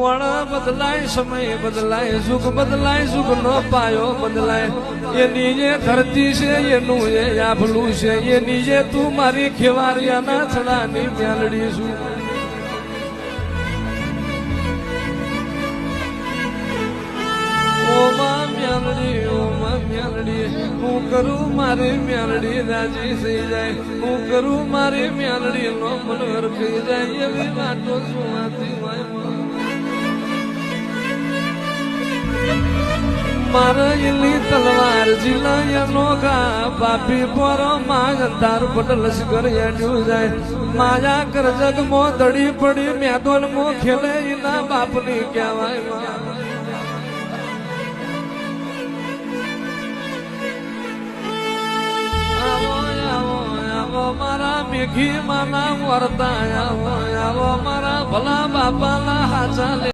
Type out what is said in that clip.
વણ બદલાય, સમય બદલાય, સુખ બદલાય, સુખ નો પાયો બદલાય. એની જે ધરતી છે એનું એ આભલું છે, એની જે તું મારી ખેવારિયાના થડાની મ્યાલડી છું. ઓમાં મ્યાલડી, ઓમાં મ્યાલડી, હું કરું મારી મ્યાલડી રાજી થઈ જાય, હું કરું મારી મ્યાલડી નો મનોહર થઈ જાય. એવી વાતો સુવાતી હોય મારા એની તલવાર જીલા નોખા બાપી પોરો માં અંધાર પટ લશ્કર હેડ્યું જાય. માયા કર જગ મો દડી પડી મેદોન મો ખેલે એના બાપની કહેવાય. મારા મેઘી માના વર્તા આવો, આવો મારા ભલા બાપાના હાચા.